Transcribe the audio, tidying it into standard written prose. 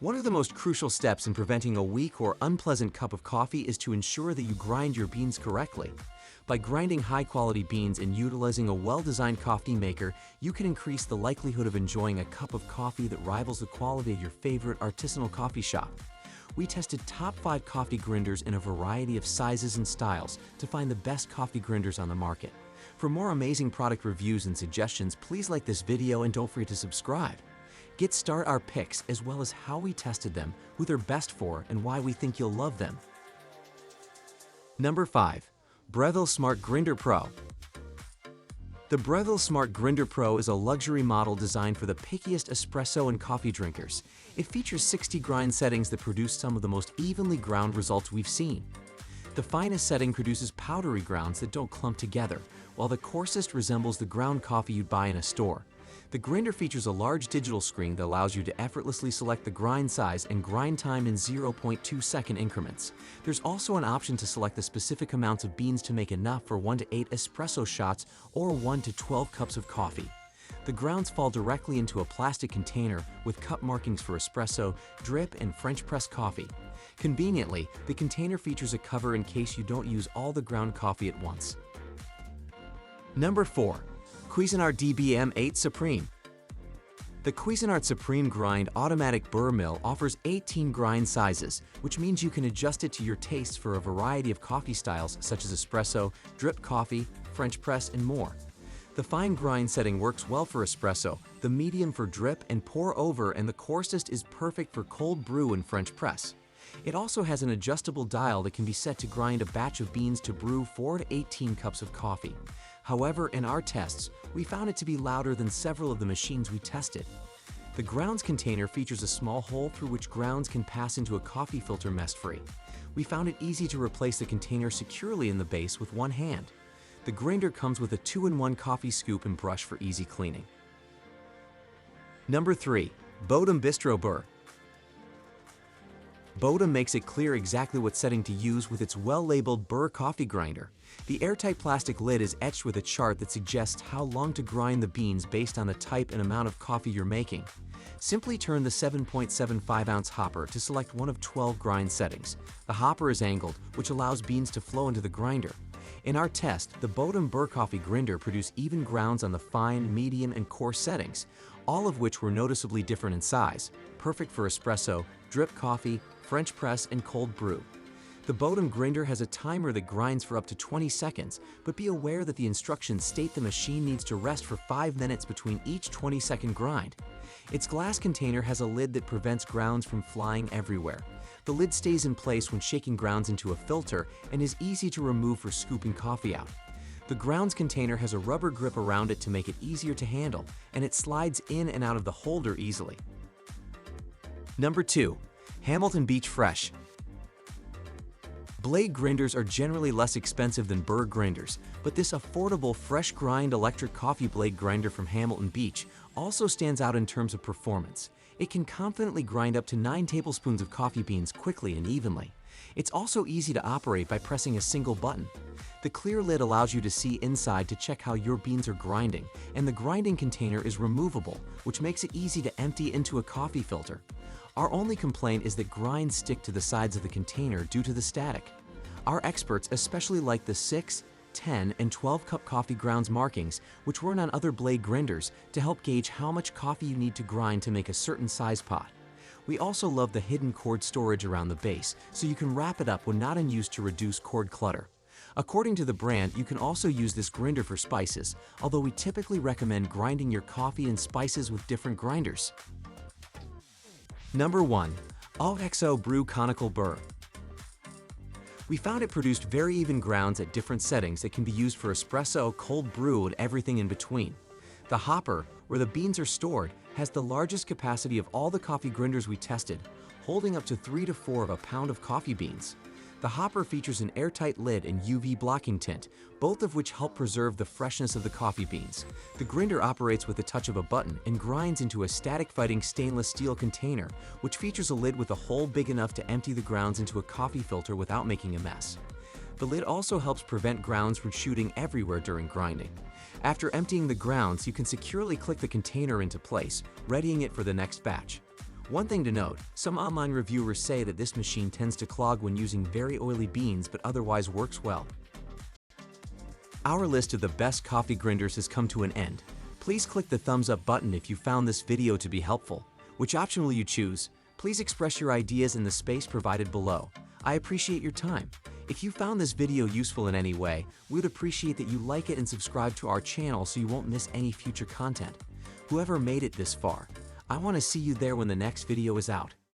One of the most crucial steps in preventing a weak or unpleasant cup of coffee is to ensure that you grind your beans correctly. By grinding high-quality beans and utilizing a well-designed coffee maker, you can increase the likelihood of enjoying a cup of coffee that rivals the quality of your favorite artisanal coffee shop. We tested top 5 coffee grinders in a variety of sizes and styles to find the best coffee grinders on the market. For more amazing product reviews and suggestions, please like this video and don't forget to subscribe. Start our picks as well as how we tested them, who they're best for, and why we think you'll love them. Number 5. Breville Smart Grinder Pro. The Breville Smart Grinder Pro is a luxury model designed for the pickiest espresso and coffee drinkers. It features 60 grind settings that produce some of the most evenly ground results we've seen. The finest setting produces powdery grounds that don't clump together, while the coarsest resembles the ground coffee you'd buy in a store. The grinder features a large digital screen that allows you to effortlessly select the grind size and grind time in 0.2-second increments. There's also an option to select the specific amounts of beans to make enough for 1 to 8 espresso shots or 1 to 12 cups of coffee. The grounds fall directly into a plastic container with cup markings for espresso, drip, and French press coffee. Conveniently, the container features a cover in case you don't use all the ground coffee at once. Number 4. Cuisinart DBM8 Supreme. The Cuisinart Supreme Grind Automatic Burr Mill offers 18 grind sizes, which means you can adjust it to your tastes for a variety of coffee styles such as espresso, drip coffee, French press, and more. The fine grind setting works well for espresso, the medium for drip and pour over, and the coarsest is perfect for cold brew and French press. It also has an adjustable dial that can be set to grind a batch of beans to brew 4 to 18 cups of coffee. However, in our tests, we found it to be louder than several of the machines we tested. The grounds container features a small hole through which grounds can pass into a coffee filter mess-free. We found it easy to replace the container securely in the base with one hand. The grinder comes with a 2-in-1 coffee scoop and brush for easy cleaning. Number 3. Bodum Bistro Burr. Bodum makes it clear exactly what setting to use with its well-labeled Burr coffee grinder. The airtight plastic lid is etched with a chart that suggests how long to grind the beans based on the type and amount of coffee you're making. Simply turn the 7.75-ounce hopper to select one of 12 grind settings. The hopper is angled, which allows beans to flow into the grinder. In our test, the Bodum Burr coffee grinder produced even grounds on the fine, medium, and coarse settings, all of which were noticeably different in size, perfect for espresso, drip coffee, French press, and cold brew. The Bodum grinder has a timer that grinds for up to 20 seconds, but be aware that the instructions state the machine needs to rest for 5 minutes between each 20-second grind. Its glass container has a lid that prevents grounds from flying everywhere. The lid stays in place when shaking grounds into a filter and is easy to remove for scooping coffee out. The grounds container has a rubber grip around it to make it easier to handle, and it slides in and out of the holder easily. Number 2. Hamilton Beach Fresh. Blade grinders are generally less expensive than burr grinders, but this affordable fresh grind electric coffee blade grinder from Hamilton Beach also stands out in terms of performance. It can confidently grind up to 9 tablespoons of coffee beans quickly and evenly. It's also easy to operate by pressing a single button. The clear lid allows you to see inside to check how your beans are grinding, and the grinding container is removable, which makes it easy to empty into a coffee filter. Our only complaint is that grinds stick to the sides of the container due to the static. Our experts especially like the 6, 10, and 12 cup coffee grounds markings, which run on other blade grinders, to help gauge how much coffee you need to grind to make a certain size pot. We also love the hidden cord storage around the base, so you can wrap it up when not in use to reduce cord clutter. According to the brand, you can also use this grinder for spices, although we typically recommend grinding your coffee and spices with different grinders. Number 1. AltXO Brew Conical Burr. We found it produced very even grounds at different settings that can be used for espresso, cold brew, and everything in between. The hopper, where the beans are stored, has the largest capacity of all the coffee grinders we tested, holding up to 3 to 4 of a pound of coffee beans. The hopper features an airtight lid and UV blocking tint, both of which help preserve the freshness of the coffee beans. The grinder operates with the touch of a button and grinds into a static-fighting stainless steel container, which features a lid with a hole big enough to empty the grounds into a coffee filter without making a mess. The lid also helps prevent grounds from shooting everywhere during grinding. After emptying the grounds, you can securely click the container into place, readying it for the next batch. One thing to note, some online reviewers say that this machine tends to clog when using very oily beans but otherwise works well. Our list of the best coffee grinders has come to an end. Please click the thumbs up button if you found this video to be helpful. Which option will you choose? Please express your ideas in the space provided below. I appreciate your time. If you found this video useful in any way, we would appreciate that you like it and subscribe to our channel so you won't miss any future content. Whoever made it this far, I want to see you there when the next video is out.